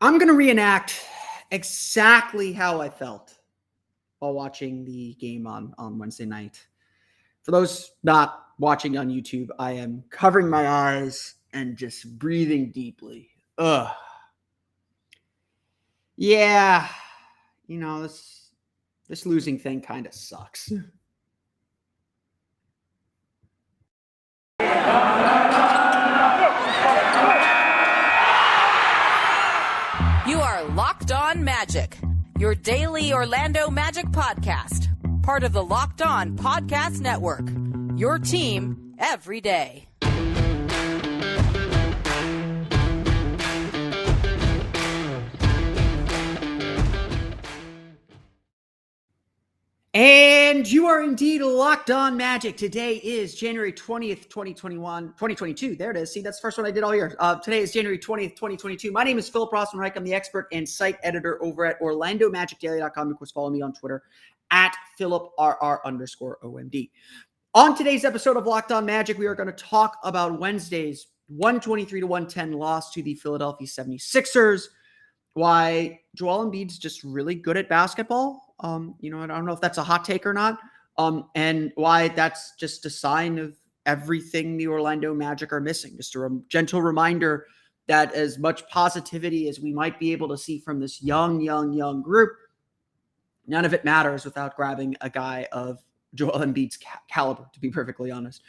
I'm going to reenact exactly how I felt while watching the game on Wednesday night. For those not watching on YouTube, I am covering my eyes and just breathing deeply. Ugh. Yeah, this losing thing kind of sucks. You are Locked On Magic, your daily Orlando Magic podcast, part of the Locked On Podcast Network, your team every day. And you are indeed Locked On Magic. Today is January 20th, 2022. There it is. See, that's the first one I did all year. Today is January 20th, 2022. My name is Philip Rossman-Reich. I'm the expert and site editor over at OrlandoMagicDaily.com. Of course, follow me on Twitter at PhilipRR_OMD. On today's episode of Locked On Magic, we are going to talk about Wednesday's 123-110 loss to the Philadelphia 76ers. Why Joel Embiid's just really good at basketball. I don't know if that's a hot take or not. And why that's just a sign of everything the Orlando Magic are missing. Just a gentle reminder that as much positivity as we might be able to see from this young group, none of it matters without grabbing a guy of Joel Embiid's caliber, to be perfectly honest.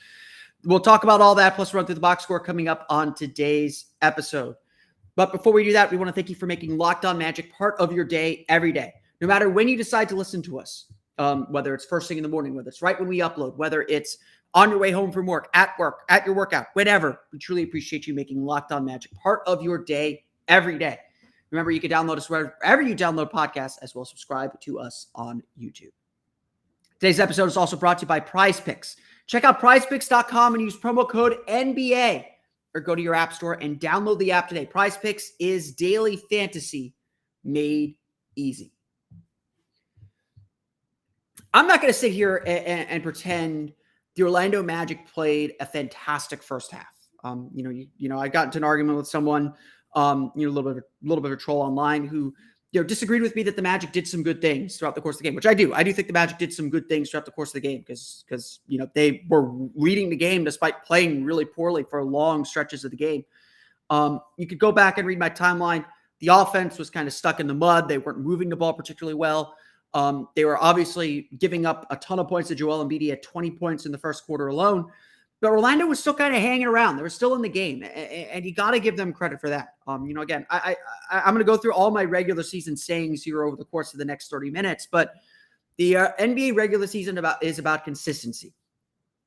We'll talk about all that, plus run through the box score coming up on today's episode. But before we do that, we want to thank you for making Locked On Magic part of your day every day. No matter when you decide to listen to us, whether it's first thing in the morning, whether it's right when we upload, whether it's on your way home from work, at your workout, whatever, we truly appreciate you making Locked On Magic part of your day every day. Remember, you can download us wherever you download podcasts, as well as subscribe to us on YouTube. Today's episode is also brought to you by PrizePicks. Check out PrizePicks.com and use promo code NBA. Or go to your app store and download the app today. PrizePicks is daily fantasy made easy. I'm not going to sit here and pretend the Orlando Magic played a fantastic first half. I got into an argument with someone, a little bit of a troll online who disagreed with me that the Magic did some good things throughout the course of the game, which I do. I do think the Magic did some good things throughout the course of the game because they were leading the game despite playing really poorly for long stretches of the game. You could go back and read my timeline. The offense was kind of stuck in the mud. They weren't moving the ball particularly well. They were obviously giving up a ton of points to Joel Embiid. He had 20 points in the first quarter alone. But Orlando was still kind of hanging around. They were still in the game, and you got to give them credit for that. Again, I'm going to go through all my regular season sayings here over the course of the next 30 minutes, but the NBA regular season is about consistency.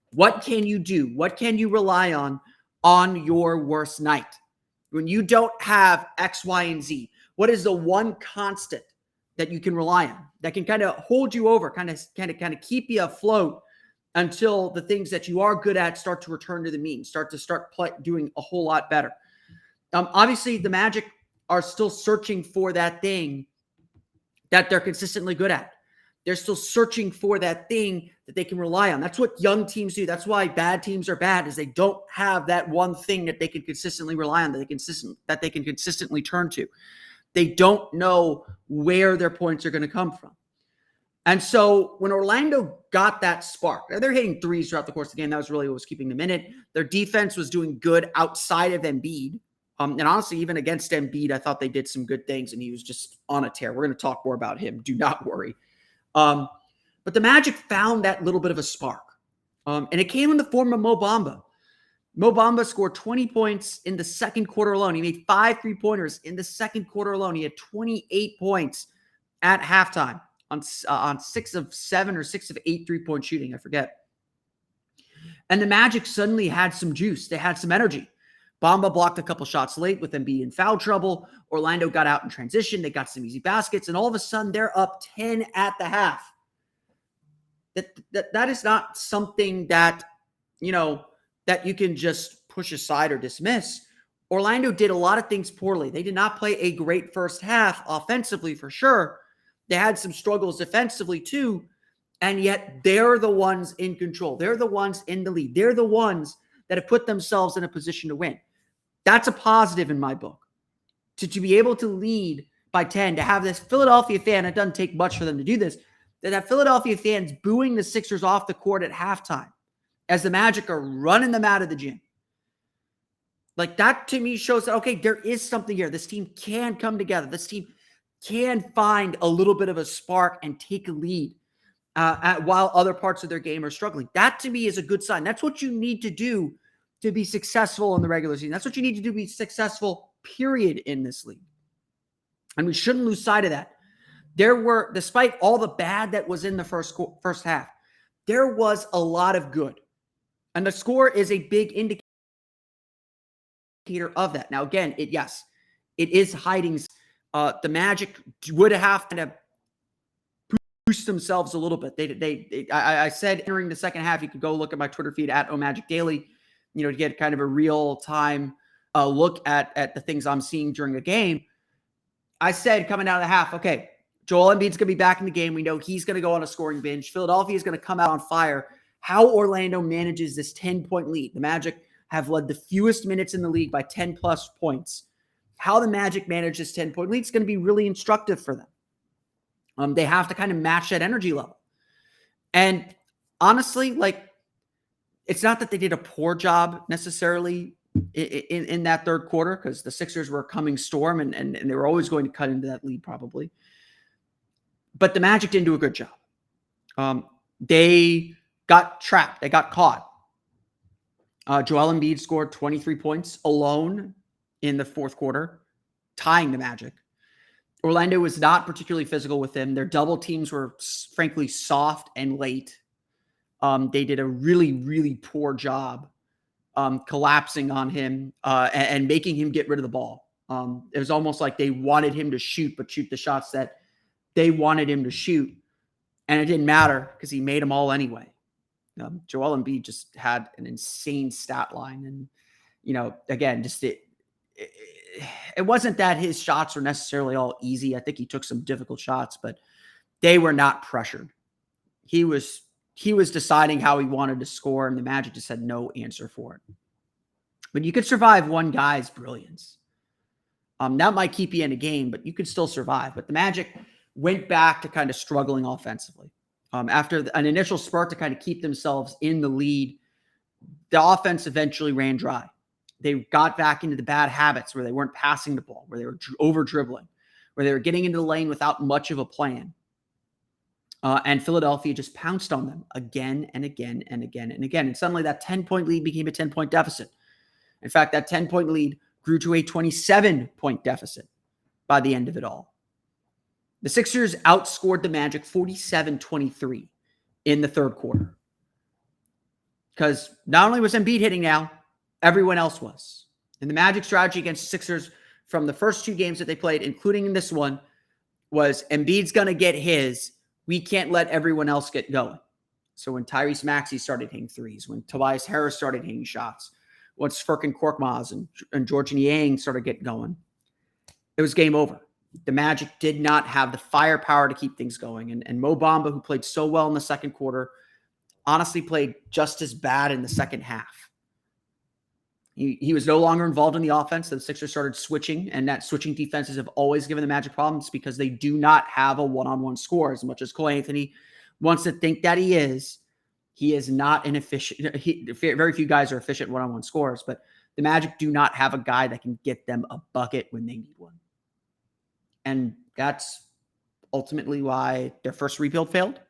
What can you do? What can you rely on your worst night? When you don't have X, Y, and Z, what is the one constant that you can rely on that can kind of hold you over, kind of keep you afloat until the things that you are good at start to return to the mean, start doing a whole lot better. Obviously, the Magic are still searching for that thing that they're consistently good at. They're still searching for that thing that they can rely on. That's what young teams do. That's why bad teams are bad, is they don't have that one thing that they can consistently rely on, that they can consistently turn to. They don't know where their points are going to come from. And so when Orlando got that spark, they're hitting threes throughout the course of the game. That was really what was keeping them in it. Their defense was doing good outside of Embiid. And honestly, even against Embiid, I thought they did some good things, and he was just on a tear. We're going to talk more about him. Do not worry. But the Magic found that little bit of a spark. And it came in the form of Mo Bamba. Mo Bamba scored 20 points in the second quarter alone. He made 5 3-pointers in the second quarter alone. He had 28 points at halftime on 6 of 7 or 6 of 8 3-point shooting. I forget. And the Magic suddenly had some juice. They had some energy. Bamba blocked a couple shots late with Embiid in foul trouble. Orlando got out in transition. They got some easy baskets. And all of a sudden, they're up 10 at the half. That is not something that you can just push aside or dismiss. Orlando did a lot of things poorly. They did not play a great first half offensively, for sure. They had some struggles defensively too, and yet they're the ones in control. They're the ones in the lead. They're the ones that have put themselves in a position to win. That's a positive in my book. to be able to lead by 10, to have this Philadelphia fan, it doesn't take much for them to do this, that Philadelphia fans booing the Sixers off the court at halftime as the Magic are running them out of the gym. Like, that to me shows that, okay, there is something here. This team can come together. This team can find a little bit of a spark and take a lead while other parts of their game are struggling. That to me is a good sign. That's what you need to do to be successful in the regular season. That's what you need to do to be successful, period, in this league. And we shouldn't lose sight of that. There were, despite all the bad that was in the first half, there was a lot of good. And the score is a big indicator of that. Now, again, it is hiding. The Magic would have to boost themselves a little bit. I said entering the second half, you could go look at my Twitter feed at @OMagicDaily, to get kind of a real-time look at the things I'm seeing during the game. I said coming out of the half, okay, Joel Embiid's going to be back in the game. We know he's going to go on a scoring binge. Philadelphia is going to come out on fire. How Orlando manages this 10-point lead. The Magic have led the fewest minutes in the league by 10-plus points. How the Magic manage this 10-point lead is going to be really instructive for them. They have to kind of match that energy level. And honestly, like, it's not that they did a poor job necessarily in that third quarter, because the Sixers were a coming storm and they were always going to cut into that lead probably. But the Magic didn't do a good job. They got trapped. They got caught. Joel Embiid scored 23 points alone in the fourth quarter, tying the Magic. Orlando was not particularly physical with him. Their double teams were, frankly, soft and late. They did a really, really poor job collapsing on him and making him get rid of the ball. It was almost like they wanted him to shoot, but shoot the shots that they wanted him to shoot. And it didn't matter because he made them all anyway. Joel Embiid just had an insane stat line. And, again, just it wasn't that his shots were necessarily all easy. I think he took some difficult shots, but they were not pressured. He was deciding how he wanted to score, and the Magic just had no answer for it. But you could survive one guy's brilliance. That might keep you in a game, but you could still survive. But the Magic went back to kind of struggling offensively. After an initial spurt to kind of keep themselves in the lead, the offense eventually ran dry. They got back into the bad habits where they weren't passing the ball, where they were over-dribbling, where they were getting into the lane without much of a plan. And Philadelphia just pounced on them again and again and again and again. And suddenly that 10-point lead became a 10-point deficit. In fact, that 10-point lead grew to a 27-point deficit by the end of it all. The Sixers outscored the Magic 47-23 in the third quarter. Because not only was Embiid hitting now, everyone else was. And the Magic strategy against the Sixers from the first two games that they played, including in this one, was Embiid's going to get his. We can't let everyone else get going. So when Tyrese Maxey started hitting threes, when Tobias Harris started hitting shots, once Furkan Korkmaz and George Niang started getting going, it was game over. The Magic did not have the firepower to keep things going. And Mo Bamba, who played so well in the second quarter, honestly played just as bad in the second half. He was no longer involved in the offense. The Sixers started switching, and that switching defenses have always given the Magic problems because they do not have a one-on-one score. As much as Cole Anthony wants to think that he is not an efficient. Very few guys are efficient one-on-one scorers, but the Magic do not have a guy that can get them a bucket when they need one. And that's ultimately why their first rebuild failed.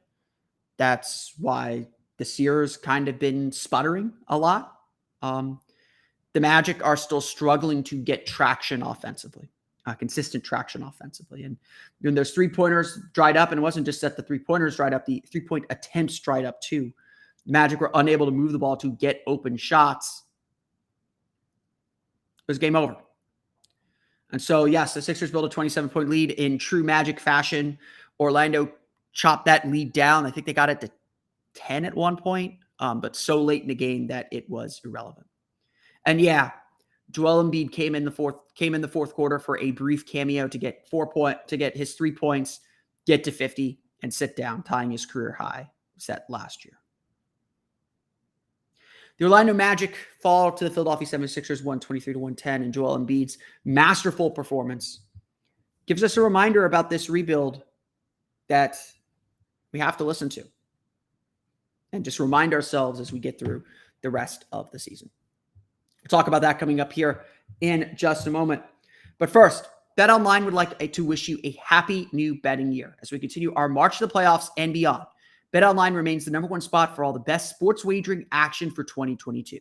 That's why this year's kind of been sputtering a lot. The Magic are still struggling to get traction offensively, consistent traction offensively. And when those three-pointers dried up, and it wasn't just that the three-pointers dried up, the three-point attempts dried up too. The Magic were unable to move the ball to get open shots. It was game over. And so, yes, the Sixers built a 27-point lead in true Magic fashion. Orlando chopped that lead down. I think they got it to 10 at one point, but so late in the game that it was irrelevant. And yeah, Joel Embiid came in the fourth quarter for a brief cameo to get to get his 3 points, get to 50, and sit down, tying his career high set last year. The Orlando Magic fall to the Philadelphia 76ers 123-110, and Joel Embiid's masterful performance gives us a reminder about this rebuild that we have to listen to and just remind ourselves as we get through the rest of the season. We'll talk about that coming up here in just a moment. But first, BetOnline would like to wish you a happy new betting year as we continue our march to the playoffs and beyond. BetOnline remains the number one spot for all the best sports wagering action for 2022.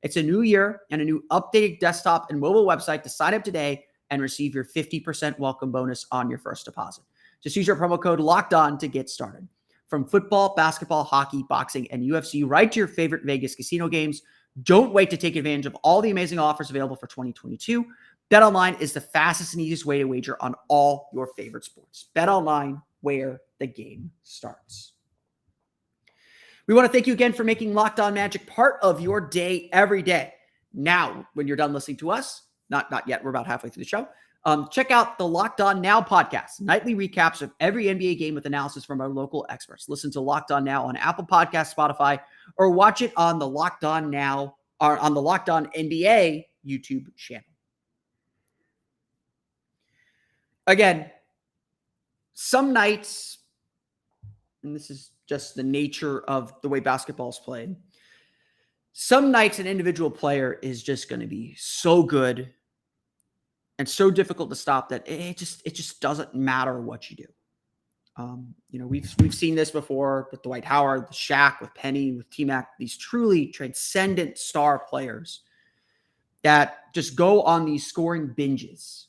It's a new year and a new updated desktop and mobile website to sign up today and receive your 50% welcome bonus on your first deposit. Just use your promo code LOCKEDON to get started. From football, basketball, hockey, boxing, and UFC, right to your favorite Vegas casino games, don't wait to take advantage of all the amazing offers available for 2022. BetOnline is the fastest and easiest way to wager on all your favorite sports. BetOnline, where the game starts. We want to thank you again for making Locked On Magic part of your day every day. Now, when you're done listening to us, not yet, we're about halfway through the show, check out the Locked On Now podcast, nightly recaps of every NBA game with analysis from our local experts. Listen to Locked On Now on Apple Podcasts, Spotify, or watch it on the Locked On Now or on the Locked On NBA YouTube channel. Again, some nights, and this is just the nature of the way basketball is played, some nights an individual player is just going to be so good and so difficult to stop that it just doesn't matter what you do. We've seen this before with Dwight Howard, with Shaq, with Penny, with T-Mac, these truly transcendent star players that just go on these scoring binges.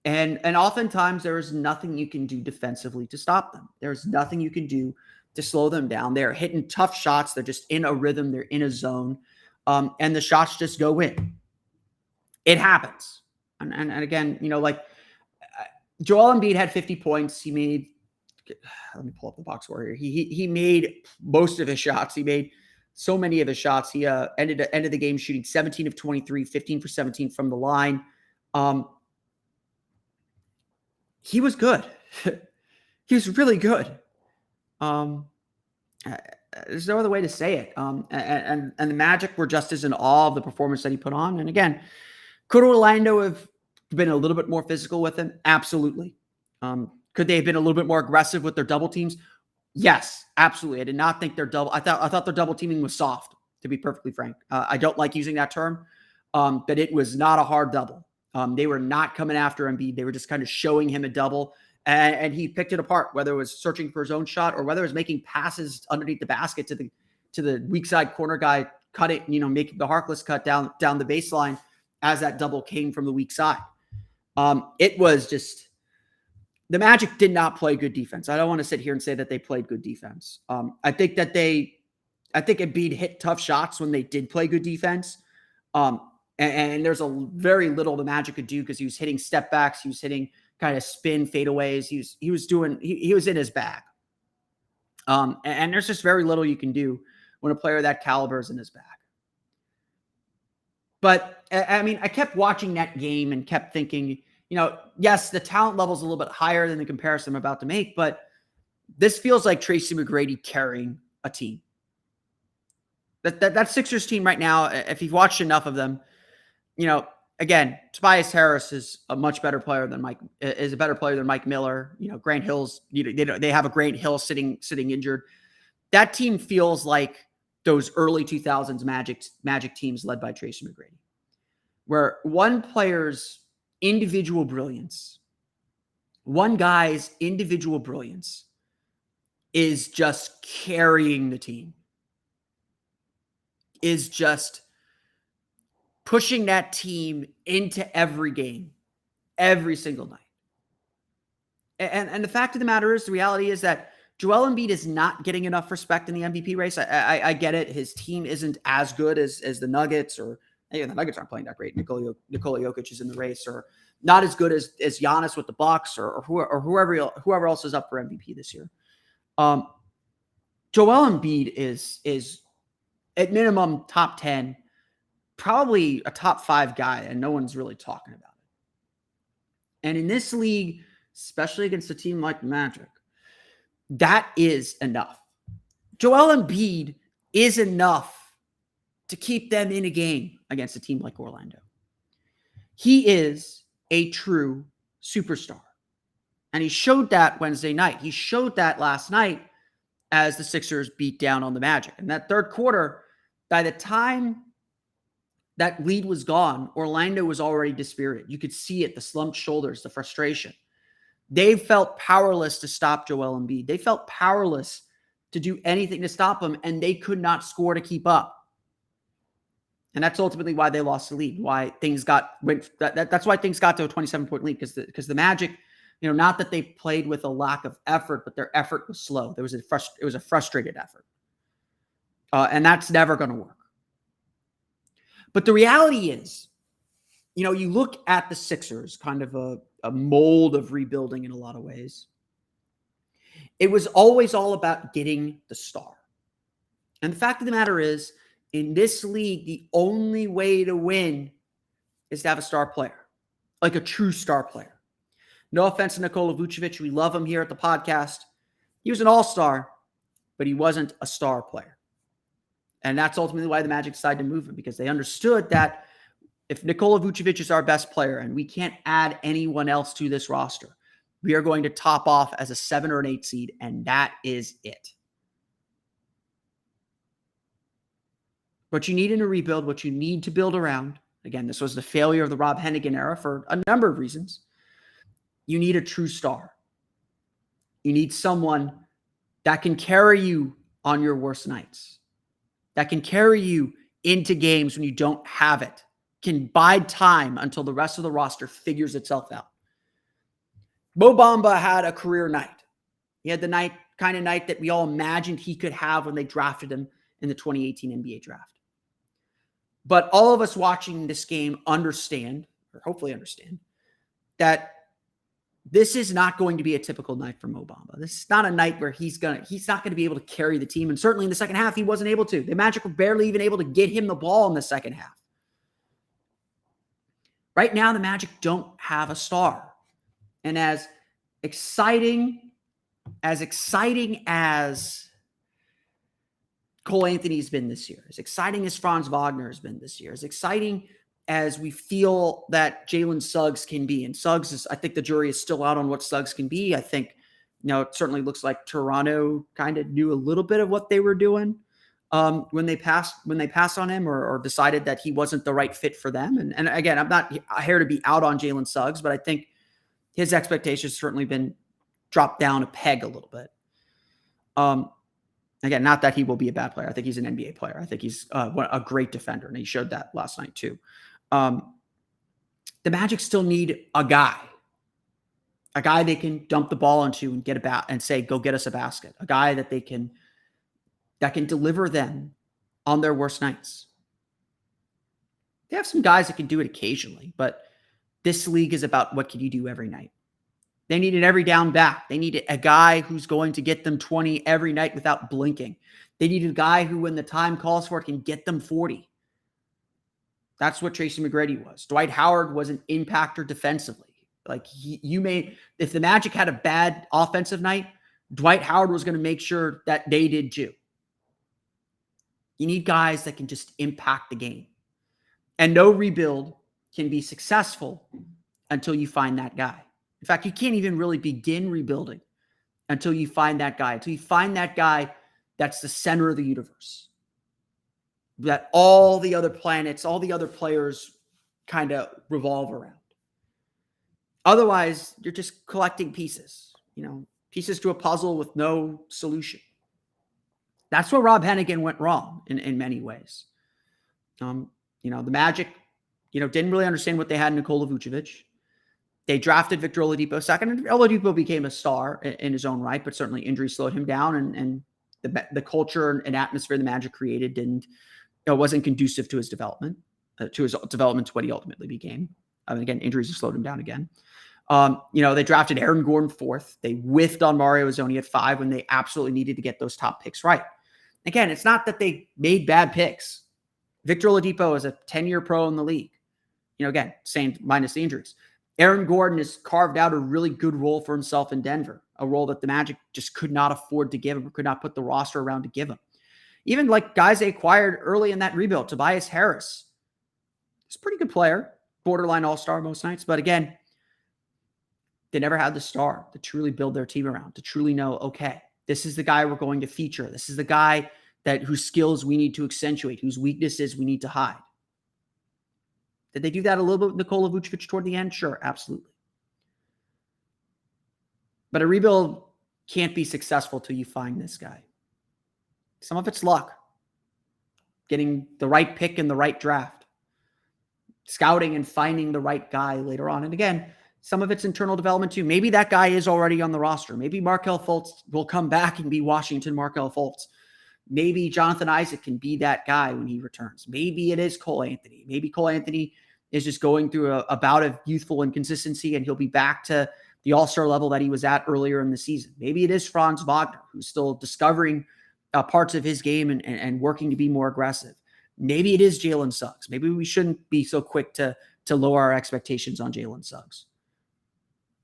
And oftentimes there is nothing you can do defensively to stop them. There's nothing you can do to slow them down. They're hitting tough shots. They're just in a rhythm. They're in a zone. And the shots just go in. It happens. And again, Joel Embiid had 50 points. He made, let me pull up the box score here. He made most of his shots. He made so many of his shots. He ended the game shooting 17 of 23, 15 for 17 from the line. He was good. He was really good. There's no other way to say it. And the Magic were just as in awe of the performance that he put on. And again, could Orlando have been a little bit more physical with him? Absolutely. Could they have been a little bit more aggressive with their double teams? Yes, absolutely. I did not think their double. I thought their double teaming was soft, to be perfectly frank. I don't like using that term, but it was not a hard double. They were not coming after Embiid. They were just kind of showing him a double, and he picked it apart, whether it was searching for his own shot or whether it was making passes underneath the basket to the weak side corner guy, cut it, making the Harkless cut down the baseline as that double came from the weak side. It was just, the Magic did not play good defense. I don't want to sit here and say that they played good defense. I think Embiid hit tough shots when they did play good defense. And there's a very little the Magic could do because he was hitting step backs. He was hitting kind of spin fadeaways. He was in his bag. And there's just very little you can do when a player of that caliber is in his bag. But I mean, I kept watching that game and kept thinking, yes, the talent level is a little bit higher than the comparison I'm about to make, but this feels like Tracy McGrady carrying a team. That Sixers team right now, if you've watched enough of them, again, Tobias Harris is a much better player than Mike Miller. Grant Hill's, they have a Grant Hill sitting injured. That team feels like those early 2000s Magic teams led by Tracy McGrady, where one player's individual brilliance, one guy's individual brilliance is just carrying the team, is just pushing that team into every game, every single night. And the fact of the matter is, the reality is that Joel Embiid is not getting enough respect in the MVP race. I get it. His team isn't as good as the Nuggets, or the Nuggets aren't playing that great. Nikola Jokic is in the race, or not as good as Giannis with the Bucks, or whoever else is up for MVP this year. Joel Embiid is at minimum top 10, probably a top 5 guy, and no one's really talking about it. And in this league, especially against a team like Magic, that is enough. Joel Embiid is enough to keep them in a game against a team like Orlando. He is a true superstar. And he showed that Wednesday night. He showed that last night as the Sixers beat down on the Magic. And that third quarter, by the time that lead was gone, Orlando was already dispirited. You could see it, the slumped shoulders, the frustration. They felt powerless to stop Joel Embiid. They felt powerless to do anything to stop him, and they could not score to keep up. And that's ultimately why they lost the lead. That's why things got to a 27-point lead, because the Magic, not that they played with a lack of effort, but their effort was slow. It was a frustrated effort, and that's never going to work. But the reality is, you look at the Sixers, kind of a mold of rebuilding in a lot of ways. It was always all about getting the star. And the fact of the matter is, in this league, the only way to win is to have a star player, like a true star player. No offense to Nikola Vucevic. We love him here at the podcast. He was an all-star, but he wasn't a star player. And that's ultimately why the Magic decided to move him, because they understood that if Nikola Vucevic is our best player and we can't add anyone else to this roster, we are going to top off as a 7 or an 8 seed, and that is it. What you need in a rebuild, what you need to build around, again, this was the failure of the Rob Hennigan era for a number of reasons. You need a true star. You need someone that can carry you on your worst nights, that can carry you into games when you don't have it, can bide time until the rest of the roster figures itself out. Mo Bamba had a career night. He had the kind of night that we all imagined he could have when they drafted him in the 2018 NBA draft. But all of us watching this game understand, or hopefully understand, that this is not going to be a typical night for Mo Bamba. This is not a night where he's not going to be able to carry the team. And certainly in the second half, he wasn't able to. The Magic were barely even able to get him the ball in the second half. Right now, the Magic don't have a star. And as exciting as Cole Anthony's been this year, as exciting as Franz Wagner has been this year, as exciting as we feel that Jalen Suggs can be. And I think the jury is still out on what Suggs can be. I think, it certainly looks like Toronto kind of knew a little bit of what they were doing when they passed on him or decided that he wasn't the right fit for them. And again, I'm not here to be out on Jalen Suggs, but I think his expectations certainly been dropped down a peg a little bit. Again, not that he will be a bad player. I think he's an NBA player. I think he's a great defender, and he showed that last night too. The Magic still need a guy they can dump the ball into and get about and say, "Go get us a basket." A guy that can deliver them on their worst nights. They have some guys that can do it occasionally, but this league is about what can you do every night. They need an every down back. They need a guy who's going to get them 20 every night without blinking. They need a guy who, when the time calls for it, can get them 40. That's what Tracy McGrady was. Dwight Howard was an impactor defensively. Like if the Magic had a bad offensive night, Dwight Howard was going to make sure that they did too. You need guys that can just impact the game. And no rebuild can be successful until you find that guy. In fact, you can't even really begin rebuilding until you find that guy. Until you find that guy that's the center of the universe. That all the other planets, all the other players kind of revolve around. Otherwise, you're just collecting pieces, pieces to a puzzle with no solution. That's where Rob Hennigan went wrong in many ways. The Magic, didn't really understand what they had in Nikola Vucevic. They drafted Victor Oladipo second, and Oladipo became a star in his own right, but certainly injury slowed him down, and the culture and atmosphere the Magic created wasn't conducive to his development, to what he ultimately became. Again, injuries have slowed him down again. They drafted Aaron Gordon fourth. They whiffed on Mario Ezzoni at 5 when they absolutely needed to get those top picks right. Again, it's not that they made bad picks. Victor Oladipo is a 10-year pro in the league. Again, same minus the injuries. Aaron Gordon has carved out a really good role for himself in Denver, a role that the Magic just could not afford to give him or could not put the roster around to give him. Even like guys they acquired early in that rebuild, Tobias Harris. He's a pretty good player, borderline all-star most nights. But again, they never had the star to truly build their team around, to truly know, okay, this is the guy we're going to feature. This is the guy whose skills we need to accentuate, whose weaknesses we need to hide. Did they do that a little bit with Nikola Vucevic toward the end? Sure, absolutely. But a rebuild can't be successful till you find this guy. Some of it's luck. Getting the right pick in the right draft. Scouting and finding the right guy later on. And again, some of it's internal development too. Maybe that guy is already on the roster. Maybe Markelle Fultz will come back and be Washington Markelle Fultz. Maybe Jonathan Isaac can be that guy when he returns. Maybe it is Cole Anthony. Maybe Cole Anthony is just going through a bout of youthful inconsistency and he'll be back to the all-star level that he was at earlier in the season. Maybe it is Franz Wagner, who's still discovering parts of his game and working to be more aggressive. Maybe it is Jalen Suggs. Maybe we shouldn't be so quick to lower our expectations on Jalen Suggs.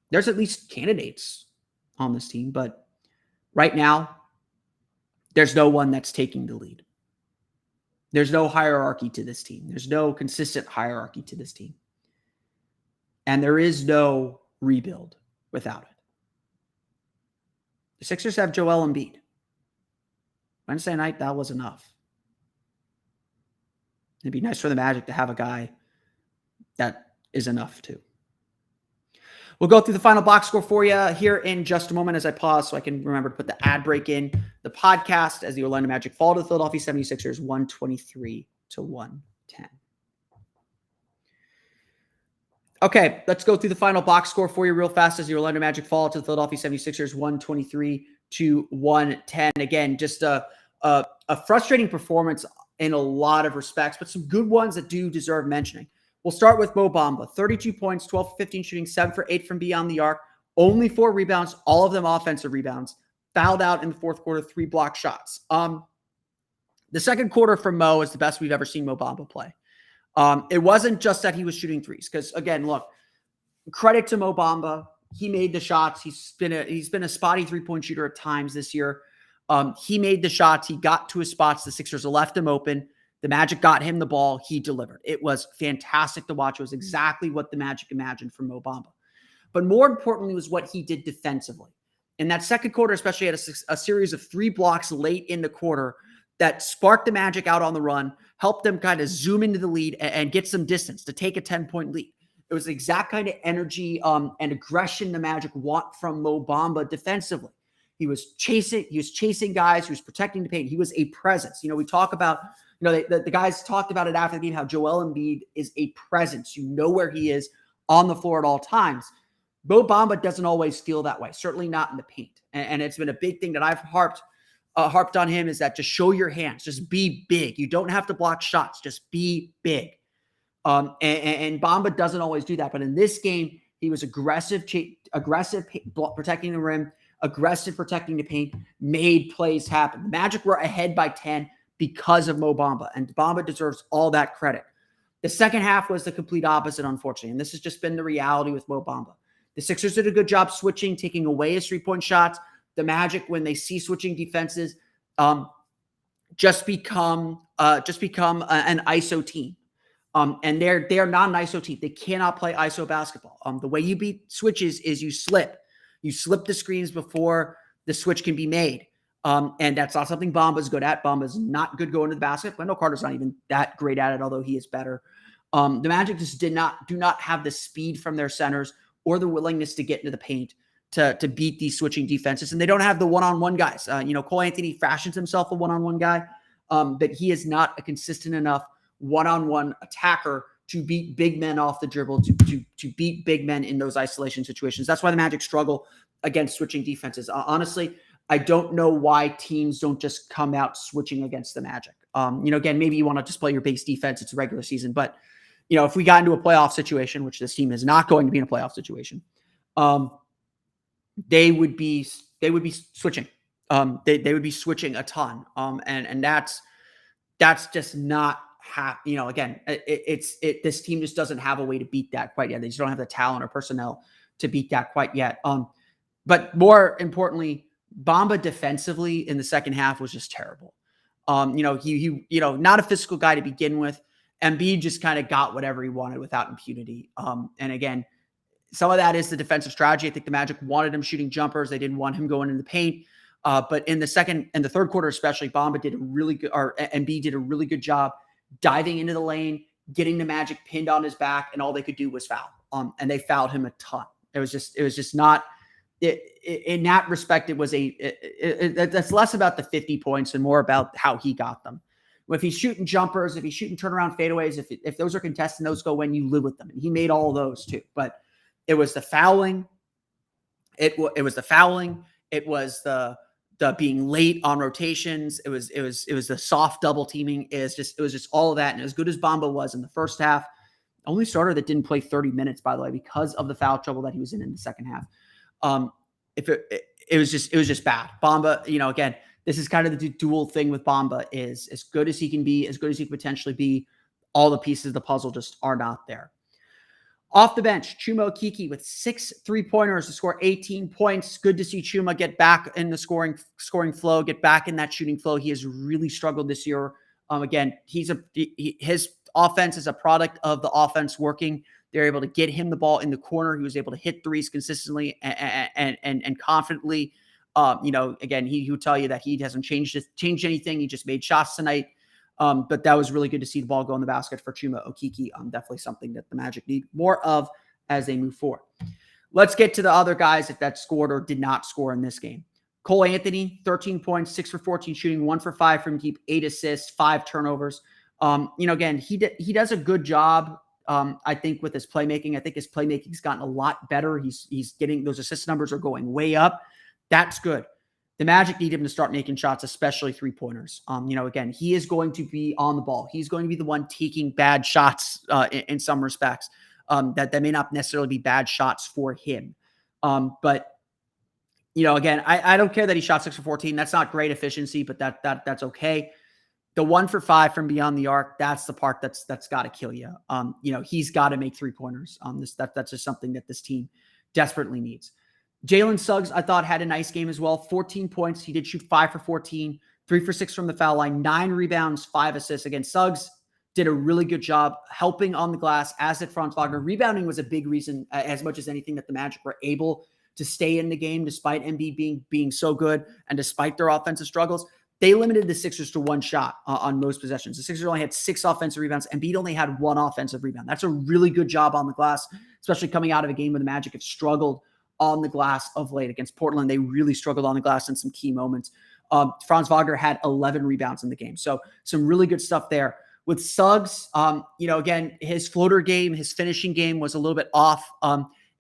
There's at least candidates on this team, but right now, there's no one that's taking the lead. There's no hierarchy to this team. There's no consistent hierarchy to this team. And there is no rebuild without it. The Sixers have Joel Embiid. Wednesday night, that was enough. It'd be nice for the Magic to have a guy that is enough too. We'll go through the final box score for you here in just a moment as I pause so I can remember to put the ad break in. The podcast as the Orlando Magic fall to the Philadelphia 76ers 123-110. Okay, let's go through the final box score for you real fast as the Orlando Magic fall to the Philadelphia 76ers 123-110. Again, just a frustrating performance in a lot of respects, but some good ones that do deserve mentioning. We'll start with Mo Bamba. 32 points, 12 for 15 shooting, 7 for 8 from beyond the arc. Only 4 rebounds, all of them offensive rebounds. Fouled out in the fourth quarter, 3 block shots. The second quarter from Mo is the best we've ever seen Mo Bamba play. It wasn't just that he was shooting threes, because again, look, credit to Mo Bamba. He made the shots. He's been a spotty 3-point shooter at times this year. He made the shots. He got to his spots. The Sixers left him open. The Magic got him the ball. He delivered. It was fantastic to watch. It was exactly what the Magic imagined from Mo Bamba. But more importantly was what he did defensively. In that second quarter, especially, had a series of 3 blocks late in the quarter that sparked the Magic out on the run, helped them kind of zoom into the lead and get some distance to take a 10-point lead. It was the exact kind of energy and aggression the Magic want from Mo Bamba defensively. He was chasing guys. He was protecting the paint. He was a presence. We talk about, the guys talked about it after the game, how Joel Embiid is a presence. You know where he is on the floor at all times. Mo Bamba doesn't always feel that way, certainly not in the paint. And it's been a big thing that I've harped on him, is that just show your hands, just be big. You don't have to block shots, just be big. And Bamba doesn't always do that. But in this game, he was aggressive protecting the rim, aggressive protecting the paint, made plays happen. The Magic were ahead by 10 because of Mo Bamba, and Bamba deserves all that credit. The second half was the complete opposite, unfortunately, and this has just been the reality with Mo Bamba. The Sixers did a good job switching, taking away his 3-point shots. The Magic, when they see switching defenses, just become an ISO team. And they are not an ISO team. They cannot play ISO basketball. The way you beat switches is you slip. You slip the screens before the switch can be made. And that's not something Bamba's good at. Bamba's not good going to the basket. Wendell Carter's not even that great at it, although he is better. The Magic just do not have the speed from their centers or the willingness to get into the paint to beat these switching defenses. And they don't have the one-on-one guys. Cole Anthony fashions himself a one-on-one guy, but he is not a consistent enough one-on-one attacker to beat big men off the dribble, to beat big men in those isolation situations. That's why the Magic struggle against switching defenses. Honestly, I don't know why teams don't just come out switching against the Magic. Again, maybe you want to just play your base defense. It's a regular season, but if we got into a playoff situation, which this team is not going to be in a playoff situation, they would be switching. They would be switching a ton. And that's just not again, this team just doesn't have a way to beat that quite yet. They just don't have the talent or personnel to beat that quite yet. But more importantly, Bamba defensively in the second half was just terrible. Not a physical guy to begin with. Embiid just kind of got whatever he wanted without impunity. And again, some of that is the defensive strategy. I think the Magic wanted him shooting jumpers. They didn't want him going in the paint. But in the second and the third quarter, especially, Embiid did a really good job diving into the lane, getting the Magic pinned on his back, and all they could do was foul. And they fouled him a ton. It was just not. In that respect, it was that's less about the 50 points and more about how he got them. If he's shooting jumpers, if he's shooting turnaround fadeaways, if those are contested, those go when you live with them. And he made all of those too. But it was the fouling. It was the fouling. It was the being late on rotations. It was the soft double teaming. It was just all of that. And as good as Bamba was in the first half, only starter that didn't play 30 minutes, by the way, because of the foul trouble that he was in the second half. It was just bad. Bamba, again, this is kind of the dual thing with Bamba is as good as he can be, as good as he could potentially be. All the pieces of the puzzle just are not there. Off the bench, Chuma Okeke with 6 3-pointers to score 18 points. Good to see Chuma get back in the scoring flow, get back in that shooting flow. He has really struggled this year. Again, his offense is a product of the offense working. They're able to get him the ball in the corner. He was able to hit threes consistently and confidently. Again, he would tell you that he hasn't changed anything. He just made shots tonight. But that was really good to see the ball go in the basket for Chuma Okeke. Definitely something that the Magic need more of as they move forward. Let's get to the other guys that scored or did not score in this game. Cole Anthony, 13 points, 6 for 14 shooting, 1 for 5 from deep, 8 assists, 5 turnovers. Again, he does a good job. I think with his playmaking, I think his playmaking's gotten a lot better. He's getting those assist numbers are going way up. That's good. The Magic need him to start making shots, especially 3-pointers. Again, he is going to be on the ball. He's going to be the one taking bad shots in some respects. That may not necessarily be bad shots for him. But again, I don't care that he shot 6 for 14. That's not great efficiency, but that's okay. The 1 for 5 from beyond the arc, that's the part that's got to kill you. He's got to make 3-pointers. That's just something that this team desperately needs. Jalen Suggs, I thought, had a nice game as well. 14 points. He did shoot 5 for 14, 3 for 6 from the foul line, 9 rebounds, 5 assists. Again, Suggs did a really good job helping on the glass, as did Franz Wagner. Rebounding was a big reason, as much as anything, that the Magic were able to stay in the game despite Embiid being so good and despite their offensive struggles. They limited the Sixers to 1 shot on most possessions. The Sixers only had 6 offensive rebounds. Embiid only had 1 offensive rebound. That's a really good job on the glass, especially coming out of a game where the Magic have struggled on the glass of late. Against Portland, they really struggled on the glass in some key moments. Franz Wagner had 11 rebounds in the game. So some really good stuff there. With Suggs, again, his floater game, his finishing game was a little bit off.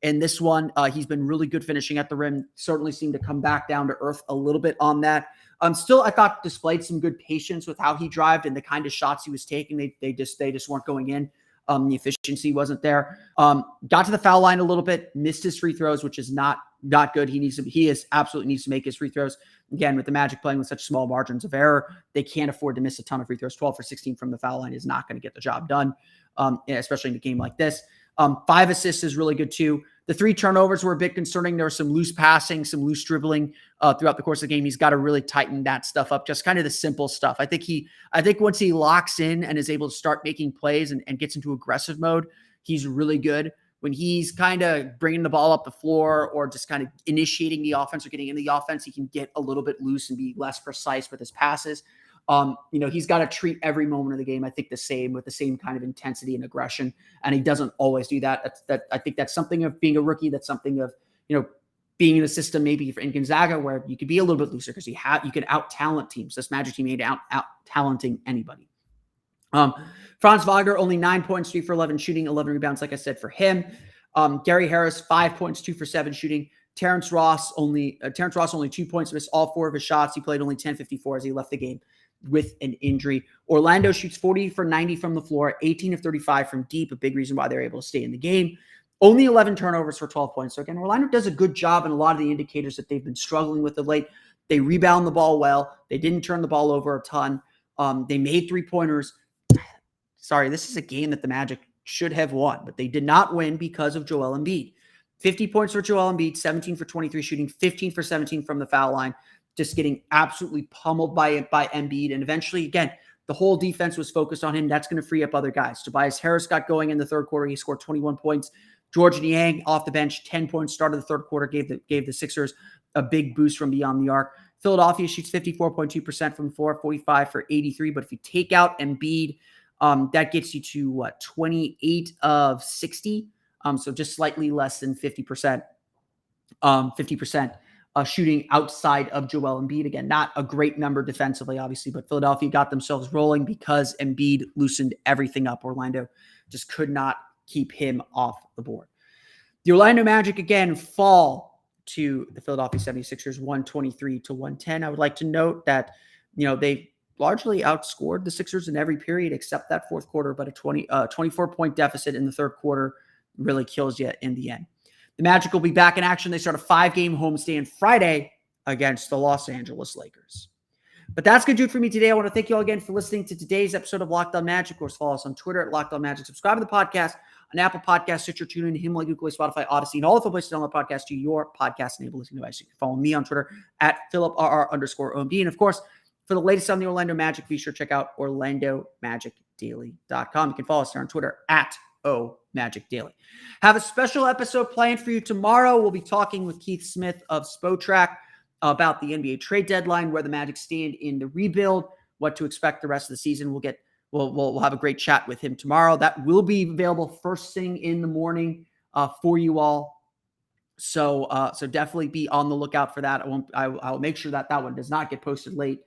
In this one, he's been really good finishing at the rim. Certainly seemed to come back down to earth a little bit on that. Still, I thought displayed some good patience with how he drived and the kind of shots he was taking. They just weren't going in. The efficiency wasn't there. Got to the foul line a little bit, missed his free throws, which is not good. He absolutely needs to make his free throws. Again, with the Magic playing with such small margins of error, they can't afford to miss a ton of free throws. 12 for 16 from the foul line is not going to get the job done, especially in a game like this. 5 assists is really good too. The 3 turnovers were a bit concerning. There was some loose passing, some loose dribbling throughout the course of the game. He's got to really tighten that stuff up, just kind of the simple stuff. I think once he locks in and is able to start making plays and gets into aggressive mode, he's really good. When he's kind of bringing the ball up the floor or just kind of initiating the offense or getting in the offense, he can get a little bit loose and be less precise with his passes. He's got to treat every moment of the game, I think, with the same kind of intensity and aggression. And he doesn't always do that. I think that's something of being a rookie. That's something of, being in a system maybe in Gonzaga where you could be a little bit looser because you can out-talent teams. This Magic team ain't out-talenting anybody. Franz Wagner, only 9 points, 3 for 11 shooting, 11 rebounds, like I said, for him. Gary Harris, 5 points, 2 for 7 shooting. Terrence Ross only 2 points, missed all 4 of his shots. He played only 10:54 as he left the game with an injury. Orlando shoots 40 for 90 from the floor, 18 of 35 from deep, a big reason why they're able to stay in the game. Only 11 turnovers for 12 points. So again, Orlando does a good job in a lot of the indicators that they've been struggling with of late. They rebound the ball well. They didn't turn the ball over a ton. They made 3-pointers. Sorry, this is a game that the Magic should have won, but they did not win because of Joel Embiid. 50 points for Joel Embiid, 17 for 23 shooting, 15 for 17 from the foul line, just getting absolutely pummeled by Embiid. And eventually, again, the whole defense was focused on him. That's going to free up other guys. Tobias Harris got going in the third quarter. He scored 21 points. George Niang off the bench, 10 points, started the third quarter, gave the Sixers a big boost from beyond the arc. Philadelphia shoots 54.2% from the floor, 45 for 83. But if you take out Embiid, that gets you to 28 of 60. So just slightly less than 50%. 50% shooting outside of Joel Embiid. Again, not a great number defensively, obviously, but Philadelphia got themselves rolling because Embiid loosened everything up. Orlando just could not keep him off the board. The Orlando Magic, again, fall to the Philadelphia 76ers, 123-110. I would like to note that, they largely outscored the Sixers in every period except that fourth quarter, but a 24-point deficit in the third quarter really kills you in the end. The Magic will be back in action. They start a 5-game homestand Friday against the Los Angeles Lakers. But that's going to do it for me today. I want to thank you all again for listening to today's episode of Locked On Magic. Of course, follow us on Twitter at Locked On Magic. Subscribe to the podcast on Apple Podcasts, Stitcher, TuneIn, Himalaya, Google, Spotify, Odyssey, and all the places to download podcasts to your podcast-enabled listening device. You can follow me on Twitter at PhilipRR_OMD. And of course, for the latest on the Orlando Magic, be sure to check out OrlandoMagicDaily.com. You can follow us there on Twitter at OMagicDaily. Have a special episode planned for you tomorrow. We'll be talking with Keith Smith of Spotrac about the NBA trade deadline, where the Magic stand in the rebuild, what to expect the rest of the season. We'll have a great chat with him tomorrow. That will be available first thing in the morning for you all. So definitely be on the lookout for that. I'll make sure that one does not get posted late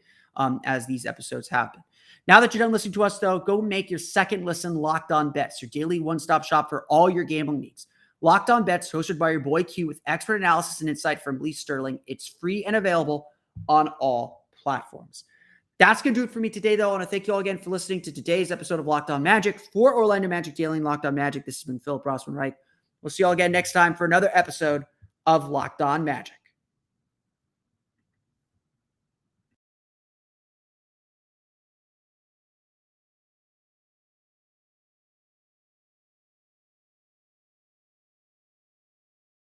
as these episodes happen. Now that you're done listening to us, though, go make your second listen Locked On Bets, your daily one-stop shop for all your gambling needs. Locked On Bets, hosted by your boy Q, with expert analysis and insight from Lee Sterling. It's free and available on all platforms. That's going to do it for me today, though. I want to thank you all again for listening to today's episode of Locked On Magic. For Orlando Magic Daily and Locked On Magic, this has been Philip Rossman-Reich. We'll see you all again next time for another episode of Locked On Magic.